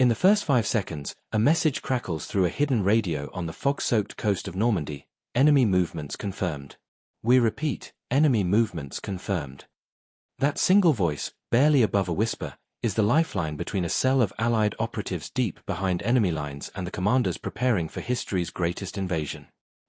In the first 5 seconds, a message crackles through a hidden radio on the fog-soaked coast of Normandy: enemy movements confirmed. We repeat, enemy movements confirmed. That single voice, barely above a whisper, is the lifeline between a cell of Allied operatives deep behind enemy lines and the commanders preparing for history's greatest invasion.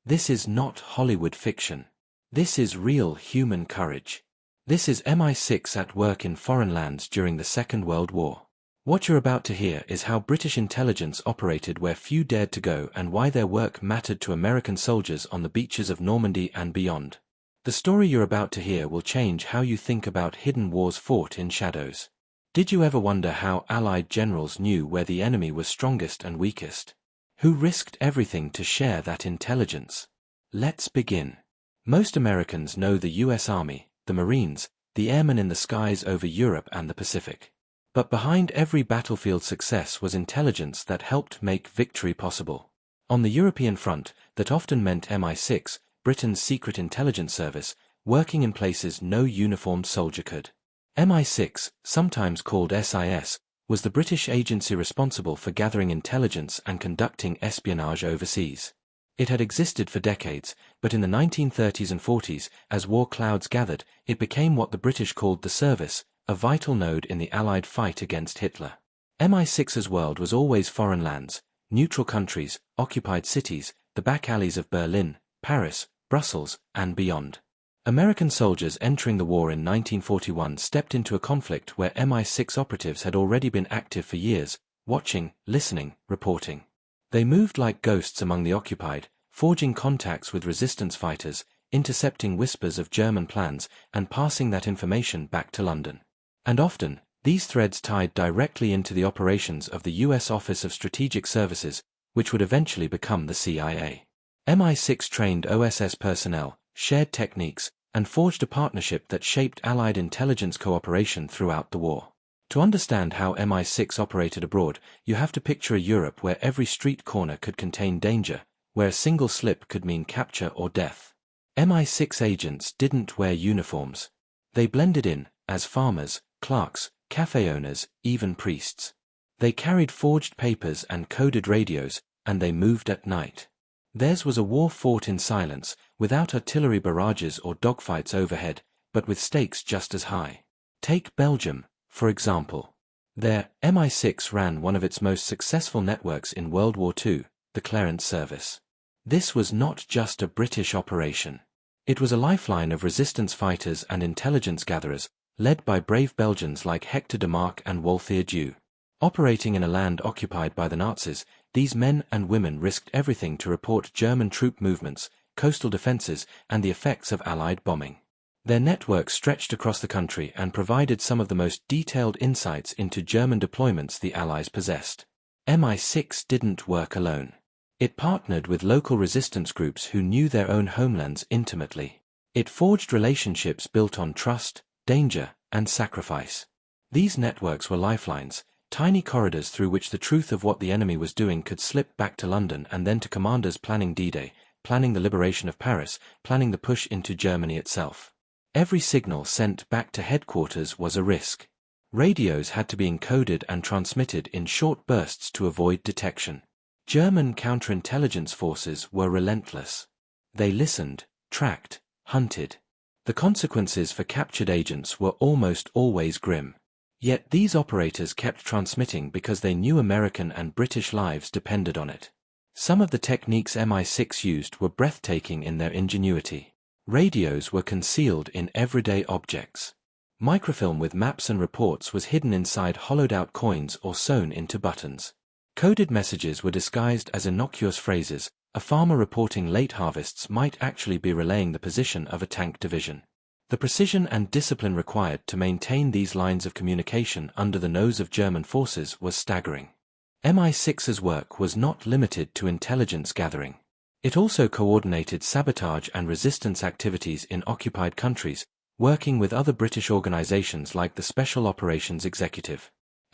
This is not Hollywood fiction. This is real human courage. This is MI6 at work in foreign lands during the Second World War. What you're about to hear is how British intelligence operated where few dared to go and why their work mattered to American soldiers on the beaches of Normandy and beyond. The story you're about to hear will change how you think about hidden wars fought in shadows. Did you ever wonder how Allied generals knew where the enemy was strongest and weakest? Who risked everything to share that intelligence? Let's begin. Most Americans know the US Army, the Marines, the airmen in the skies over Europe and the Pacific. But behind every battlefield success was intelligence that helped make victory possible. On the European front, that often meant MI6, Britain's secret intelligence service, working in places no uniformed soldier could. MI6, sometimes called SIS, was the British agency responsible for gathering intelligence and conducting espionage overseas. It had existed for decades, but in the 1930s and 40s, as war clouds gathered, it became what the British called the service, a vital node in the Allied fight against Hitler. MI6's world was always foreign lands, neutral countries, occupied cities, the back alleys of Berlin, Paris, Brussels, and beyond. American soldiers entering the war in 1941 stepped into a conflict where MI6 operatives had already been active for years, watching, listening, reporting. They moved like ghosts among the occupied, forging contacts with resistance fighters, intercepting whispers of German plans, and passing that information back to London. And often, these threads tied directly into the operations of the US Office of Strategic Services, which would eventually become the CIA. MI6 trained OSS personnel, shared techniques, and forged a partnership that shaped Allied intelligence cooperation throughout the war. To understand how MI6 operated abroad, you have to picture a Europe where every street corner could contain danger, where a single slip could mean capture or death. MI6 agents didn't wear uniforms. They blended in, as farmers, clerks, cafe owners, even priests. They carried forged papers and coded radios, and they moved at night. Theirs was a war fought in silence, without artillery barrages or dogfights overhead, but with stakes just as high. Take Belgium, for example. There, MI6 ran one of its most successful networks in World War II, the Clarence service. This was not just a British operation. It was a lifeline of resistance fighters and intelligence gatherers, led by brave Belgians like Hector de Marck and Walther Dew. Operating in a land occupied by the Nazis, these men and women risked everything to report German troop movements, coastal defenses, and the effects of Allied bombing. Their network stretched across the country and provided some of the most detailed insights into German deployments the Allies possessed. MI6 didn't work alone. It partnered with local resistance groups who knew their own homelands intimately. It forged relationships built on trust, danger, and sacrifice. These networks were lifelines, tiny corridors through which the truth of what the enemy was doing could slip back to London and then to commanders planning D-Day, planning the liberation of Paris, planning the push into Germany itself. Every signal sent back to headquarters was a risk. Radios had to be encoded and transmitted in short bursts to avoid detection. German counterintelligence forces were relentless. They listened, tracked, hunted. The consequences for captured agents were almost always grim. Yet these operators kept transmitting because they knew American and British lives depended on it. Some of the techniques MI6 used were breathtaking in their ingenuity. Radios were concealed in everyday objects. Microfilm with maps and reports was hidden inside hollowed-out coins or sewn into buttons. Coded messages were disguised as innocuous phrases. A farmer reporting late harvests might actually be relaying the position of a tank division. The precision and discipline required to maintain these lines of communication under the nose of German forces was staggering. MI6's work was not limited to intelligence gathering. It also coordinated sabotage and resistance activities in occupied countries, working with other British organizations like the Special Operations Executive.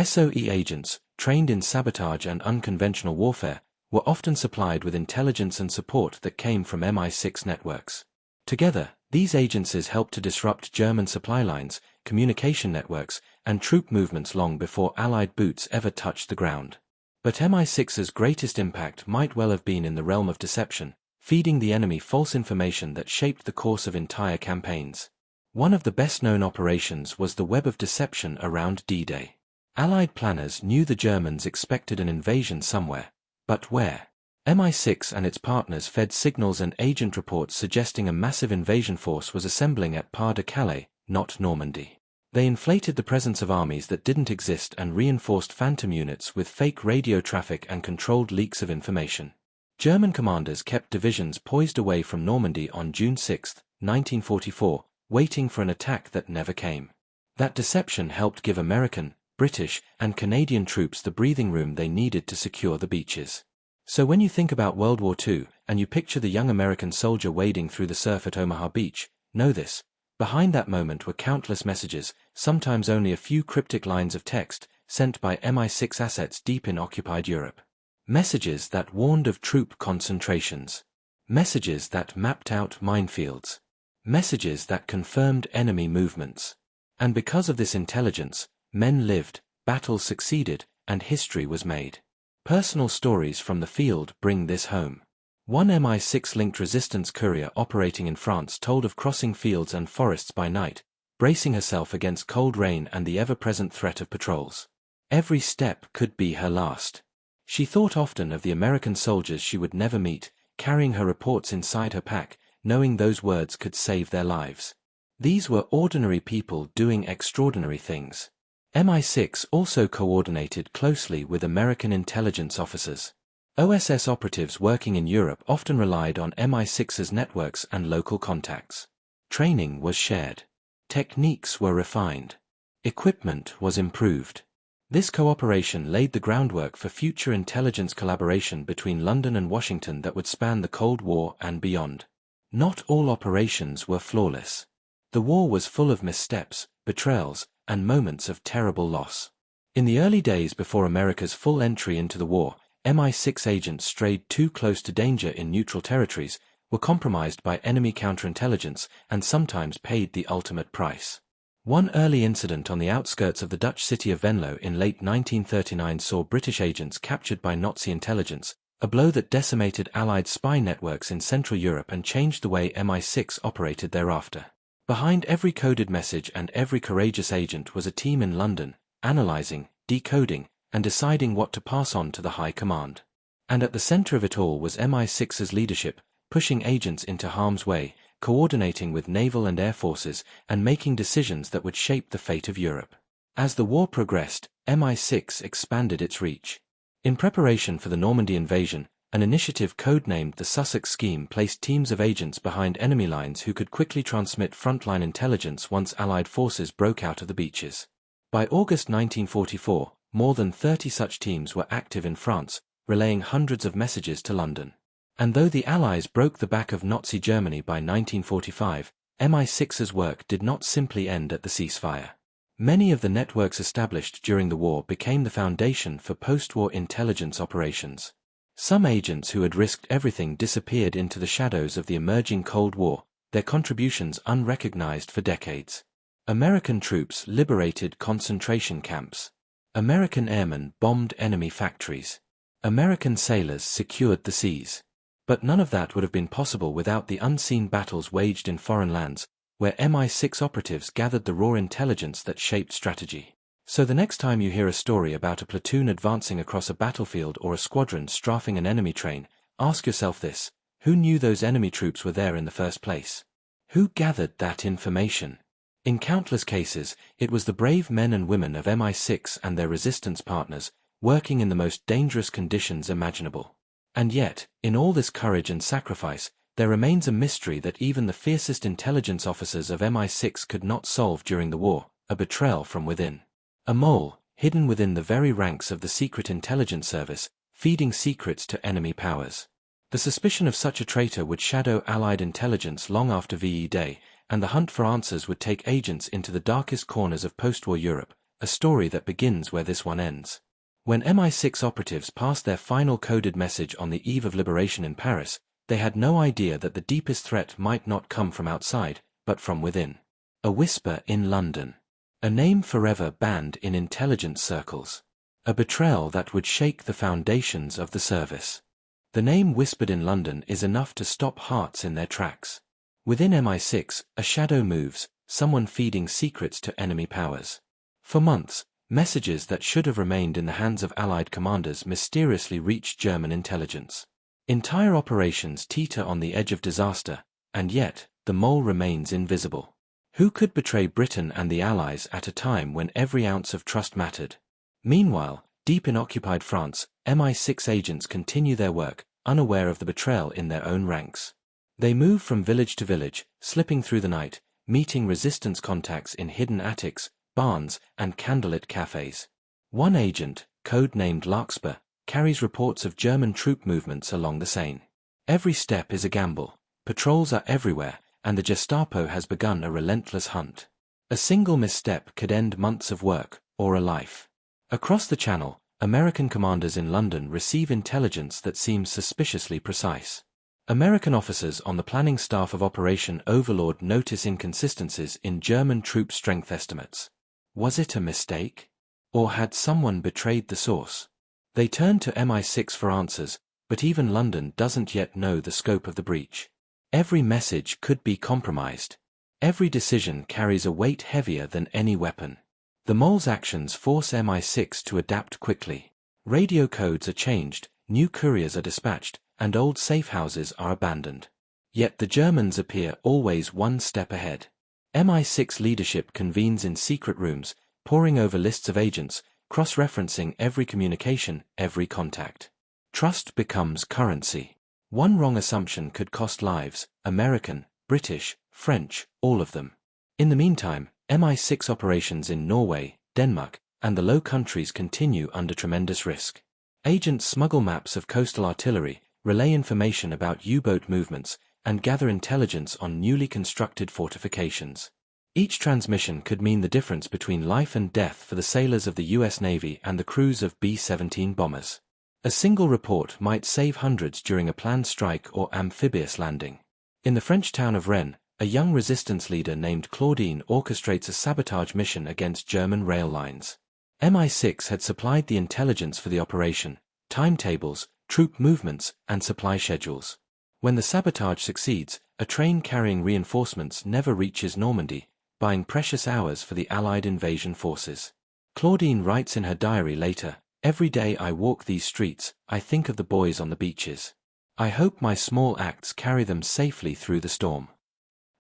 SOE agents, trained in sabotage and unconventional warfare, were often supplied with intelligence and support that came from MI6 networks. Together, these agencies helped to disrupt German supply lines, communication networks, and troop movements long before Allied boots ever touched the ground. But MI6's greatest impact might well have been in the realm of deception, feeding the enemy false information that shaped the course of entire campaigns. One of the best-known operations was the web of deception around D-Day. Allied planners knew the Germans expected an invasion somewhere, but where? MI6 and its partners fed signals and agent reports suggesting a massive invasion force was assembling at Pas-de-Calais, not Normandy. They inflated the presence of armies that didn't exist and reinforced phantom units with fake radio traffic and controlled leaks of information. German commanders kept divisions poised away from Normandy on June 6, 1944, waiting for an attack that never came. That deception helped give American, British, and Canadian troops the breathing room they needed to secure the beaches. So when you think about World War II, and you picture the young American soldier wading through the surf at Omaha Beach, know this: behind that moment were countless messages, sometimes only a few cryptic lines of text, sent by MI6 assets deep in occupied Europe. Messages that warned of troop concentrations. Messages that mapped out minefields. Messages that confirmed enemy movements. And because of this intelligence, men lived, battles succeeded, and history was made. Personal stories from the field bring this home. One MI6-linked resistance courier operating in France told of crossing fields and forests by night, bracing herself against cold rain and the ever-present threat of patrols. Every step could be her last. She thought often of the American soldiers she would never meet, carrying her reports inside her pack, knowing those words could save their lives. These were ordinary people doing extraordinary things. MI6 also coordinated closely with American intelligence officers. OSS operatives working in Europe often relied on MI6's networks and local contacts. Training was shared. Techniques were refined. Equipment was improved. This cooperation laid the groundwork for future intelligence collaboration between London and Washington that would span the Cold War and beyond. Not all operations were flawless. The war was full of missteps, betrayals, and moments of terrible loss. In the early days before America's full entry into the war, MI6 agents strayed too close to danger in neutral territories, were compromised by enemy counterintelligence, and sometimes paid the ultimate price. One early incident on the outskirts of the Dutch city of Venlo in late 1939 saw British agents captured by Nazi intelligence, a blow that decimated Allied spy networks in Central Europe and changed the way MI6 operated thereafter. Behind every coded message and every courageous agent was a team in London, analyzing, decoding, and deciding what to pass on to the high command. And at the center of it all was MI6's leadership, pushing agents into harm's way, coordinating with naval and air forces, and making decisions that would shape the fate of Europe. As the war progressed, MI6 expanded its reach. In preparation for the Normandy invasion, an initiative codenamed the Sussex Scheme placed teams of agents behind enemy lines who could quickly transmit frontline intelligence once Allied forces broke out of the beaches. By August 1944, more than 30 such teams were active in France, relaying hundreds of messages to London. And though the Allies broke the back of Nazi Germany by 1945, MI6's work did not simply end at the ceasefire. Many of the networks established during the war became the foundation for post-war intelligence operations. Some agents who had risked everything disappeared into the shadows of the emerging Cold War, their contributions unrecognized for decades. American troops liberated concentration camps. American airmen bombed enemy factories. American sailors secured the seas. But none of that would have been possible without the unseen battles waged in foreign lands, where MI6 operatives gathered the raw intelligence that shaped strategy. So the next time you hear a story about a platoon advancing across a battlefield or a squadron strafing an enemy train, ask yourself this: who knew those enemy troops were there in the first place? Who gathered that information? In countless cases, it was the brave men and women of MI6 and their resistance partners, working in the most dangerous conditions imaginable. And yet, in all this courage and sacrifice, there remains a mystery that even the fiercest intelligence officers of MI6 could not solve during the war: a betrayal from within. A mole, hidden within the very ranks of the secret intelligence service, feeding secrets to enemy powers. The suspicion of such a traitor would shadow Allied intelligence long after VE Day, and the hunt for answers would take agents into the darkest corners of post-war Europe, a story that begins where this one ends. When MI6 operatives passed their final coded message on the eve of liberation in Paris, they had no idea that the deepest threat might not come from outside, but from within. A whisper in London. A name forever banned in intelligence circles. A betrayal that would shake the foundations of the service. The name whispered in London is enough to stop hearts in their tracks. Within MI6, a shadow moves, someone feeding secrets to enemy powers. For months, messages that should have remained in the hands of Allied commanders mysteriously reached German intelligence. Entire operations teeter on the edge of disaster, and yet, the mole remains invisible. Who could betray Britain and the Allies at a time when every ounce of trust mattered? Meanwhile, deep in occupied France, MI6 agents continue their work, unaware of the betrayal in their own ranks. They move from village to village, slipping through the night, meeting resistance contacts in hidden attics, barns, and candlelit cafes. One agent, code-named Larkspur, carries reports of German troop movements along the Seine. Every step is a gamble, patrols are everywhere, and the Gestapo has begun a relentless hunt. A single misstep could end months of work, or a life. Across the Channel, American commanders in London receive intelligence that seems suspiciously precise. American officers on the planning staff of Operation Overlord notice inconsistencies in German troop strength estimates. Was it a mistake? Or had someone betrayed the source? They turn to MI6 for answers, but even London doesn't yet know the scope of the breach. Every message could be compromised. Every decision carries a weight heavier than any weapon. The mole's actions force MI6 to adapt quickly. Radio codes are changed, new couriers are dispatched, and old safe houses are abandoned. Yet the Germans appear always one step ahead. MI6 leadership convenes in secret rooms, poring over lists of agents, cross-referencing every communication, every contact. Trust becomes currency. One wrong assumption could cost lives, American, British, French, all of them. In the meantime, MI6 operations in Norway, Denmark, and the Low Countries continue under tremendous risk. Agents smuggle maps of coastal artillery, relay information about U-boat movements, and gather intelligence on newly constructed fortifications. Each transmission could mean the difference between life and death for the sailors of the US Navy and the crews of B-17 bombers. A single report might save hundreds during a planned strike or amphibious landing. In the French town of Rennes, a young resistance leader named Claudine orchestrates a sabotage mission against German rail lines. MI6 had supplied the intelligence for the operation, timetables, troop movements, and supply schedules. When the sabotage succeeds, a train carrying reinforcements never reaches Normandy, buying precious hours for the Allied invasion forces. Claudine writes in her diary later, "Every day I walk these streets, I think of the boys on the beaches. I hope my small acts carry them safely through the storm."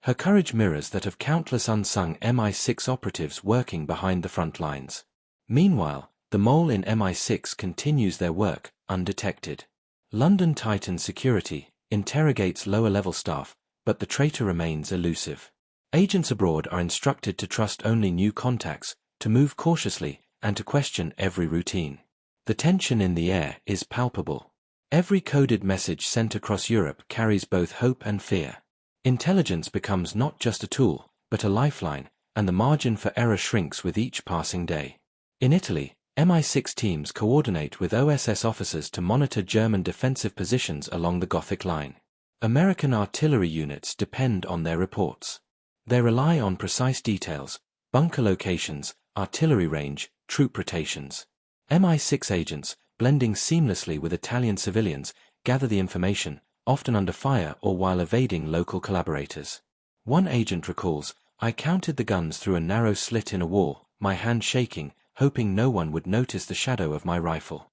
Her courage mirrors that of countless unsung MI6 operatives working behind the front lines. Meanwhile, the mole in MI6 continues their work, undetected. London tightens security, interrogates lower-level staff, but the traitor remains elusive. Agents abroad are instructed to trust only new contacts, to move cautiously, and to question every routine. The tension in the air is palpable. Every coded message sent across Europe carries both hope and fear. Intelligence becomes not just a tool, but a lifeline, and the margin for error shrinks with each passing day. In Italy, MI6 teams coordinate with OSS officers to monitor German defensive positions along the Gothic Line. American artillery units depend on their reports. They rely on precise details, bunker locations, artillery range, troop rotations. MI6 agents, blending seamlessly with Italian civilians, gather the information, often under fire or while evading local collaborators. One agent recalls, "I counted the guns through a narrow slit in a wall, my hand shaking, hoping no one would notice the shadow of my rifle."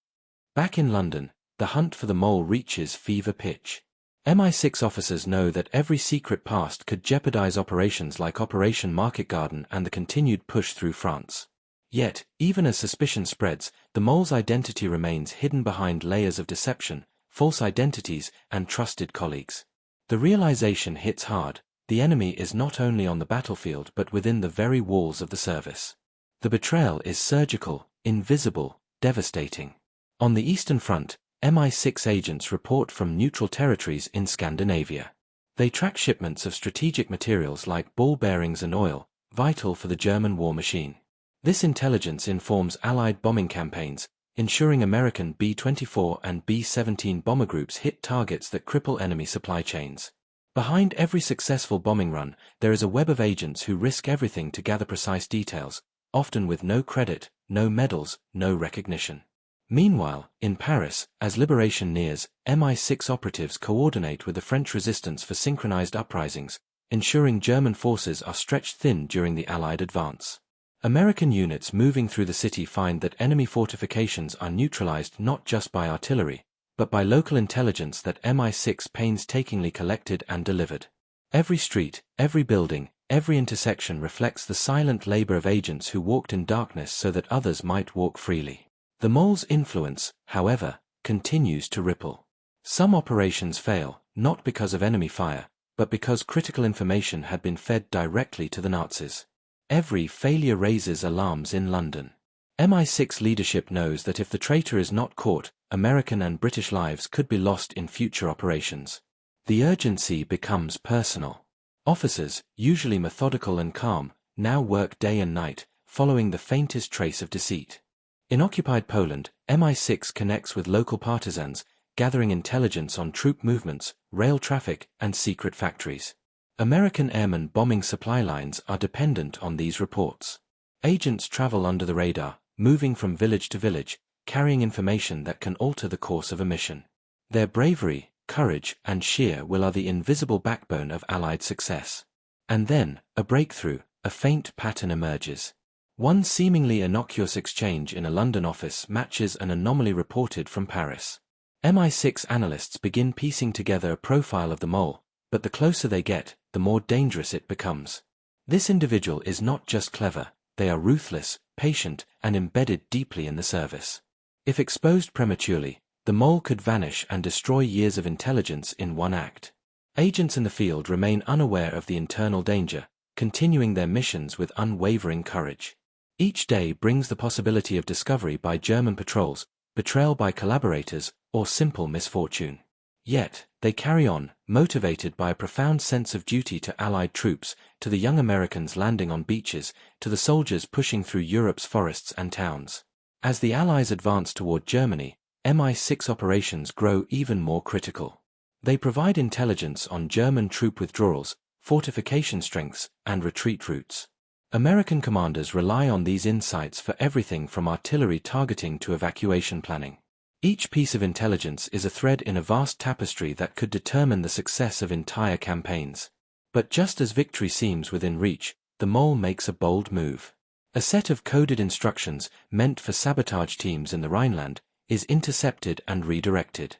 Back in London, the hunt for the mole reaches fever pitch. MI6 officers know that every secret past could jeopardize operations like Operation Market Garden and the continued push through France. Yet, even as suspicion spreads, the mole's identity remains hidden behind layers of deception, false identities, and trusted colleagues. The realization hits hard: the enemy is not only on the battlefield but within the very walls of the service. The betrayal is surgical, invisible, devastating. On the Eastern Front, MI6 agents report from neutral territories in Scandinavia. They track shipments of strategic materials like ball bearings and oil, vital for the German war machine. This intelligence informs Allied bombing campaigns, ensuring American B-24 and B-17 bomber groups hit targets that cripple enemy supply chains. Behind every successful bombing run, there is a web of agents who risk everything to gather precise details, often with no credit, no medals, no recognition. Meanwhile, in Paris, as liberation nears, MI6 operatives coordinate with the French resistance for synchronized uprisings, ensuring German forces are stretched thin during the Allied advance. American units moving through the city find that enemy fortifications are neutralized not just by artillery, but by local intelligence that MI6 painstakingly collected and delivered. Every street, every building, every intersection reflects the silent labor of agents who walked in darkness so that others might walk freely. The mole's influence, however, continues to ripple. Some operations fail, not because of enemy fire, but because critical information had been fed directly to the Nazis. Every failure raises alarms in London. MI6 leadership knows that if the traitor is not caught, American and British lives could be lost in future operations. The urgency becomes personal. Officers, usually methodical and calm, now work day and night, following the faintest trace of deceit. In occupied Poland, MI6 connects with local partisans, gathering intelligence on troop movements, rail traffic, and secret factories. American airmen bombing supply lines are dependent on these reports. Agents travel under the radar, moving from village to village, carrying information that can alter the course of a mission. Their bravery, courage, and sheer will are the invisible backbone of Allied success. And then, a breakthrough, a faint pattern emerges. One seemingly innocuous exchange in a London office matches an anomaly reported from Paris. MI6 analysts begin piecing together a profile of the mole, but the closer they get, the more dangerous it becomes. This individual is not just clever, they are ruthless, patient, and embedded deeply in the service. If exposed prematurely, the mole could vanish and destroy years of intelligence in one act. Agents in the field remain unaware of the internal danger, continuing their missions with unwavering courage. Each day brings the possibility of discovery by German patrols, betrayal by collaborators, or simple misfortune. Yet, they carry on, motivated by a profound sense of duty to Allied troops, to the young Americans landing on beaches, to the soldiers pushing through Europe's forests and towns. As the Allies advance toward Germany, MI6 operations grow even more critical. They provide intelligence on German troop withdrawals, fortification strengths, and retreat routes. American commanders rely on these insights for everything from artillery targeting to evacuation planning. Each piece of intelligence is a thread in a vast tapestry that could determine the success of entire campaigns. But just as victory seems within reach, the mole makes a bold move. A set of coded instructions, meant for sabotage teams in the Rhineland, is intercepted and redirected.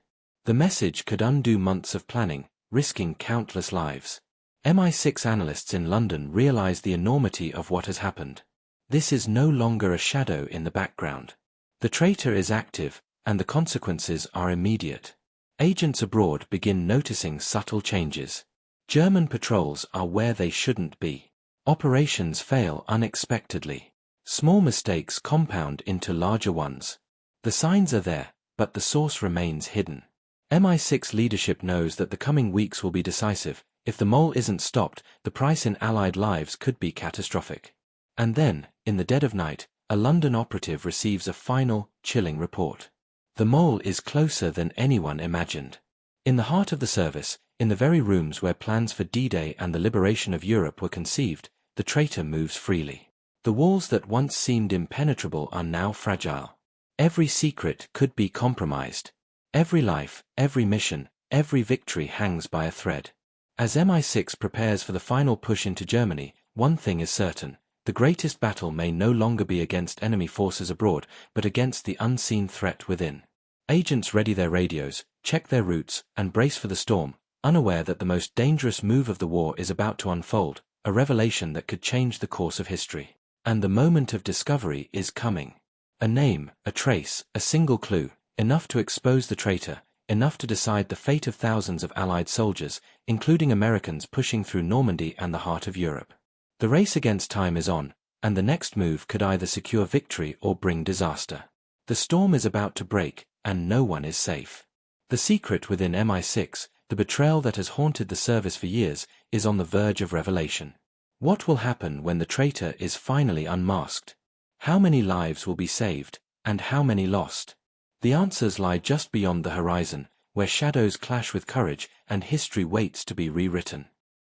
The message could undo months of planning, risking countless lives. MI6 analysts in London realize the enormity of what has happened. This is no longer a shadow in the background. The traitor is active, and the consequences are immediate. Agents abroad begin noticing subtle changes. German patrols are where they shouldn't be. Operations fail unexpectedly. Small mistakes compound into larger ones. The signs are there, but the source remains hidden. MI6 leadership knows that the coming weeks will be decisive. If the mole isn't stopped, the price in Allied lives could be catastrophic. And then, in the dead of night, a London operative receives a final, chilling report. The mole is closer than anyone imagined. In the heart of the service, in the very rooms where plans for D-Day and the liberation of Europe were conceived, the traitor moves freely. The walls that once seemed impenetrable are now fragile. Every secret could be compromised. Every life, every mission, every victory hangs by a thread. As MI6 prepares for the final push into Germany, one thing is certain: the greatest battle may no longer be against enemy forces abroad, but against the unseen threat within. Agents ready their radios, check their routes, and brace for the storm, unaware that the most dangerous move of the war is about to unfold, a revelation that could change the course of history. And the moment of discovery is coming. A name, a trace, a single clue, enough to expose the traitor, enough to decide the fate of thousands of Allied soldiers, including Americans pushing through Normandy and the heart of Europe. The race against time is on, and the next move could either secure victory or bring disaster. The storm is about to break, and no one is safe. The secret within MI6, the betrayal that has haunted the service for years, is on the verge of revelation. What will happen when the traitor is finally unmasked? How many lives will be saved, and how many lost? The answers lie just beyond the horizon, where shadows clash with courage and history waits to be rewritten.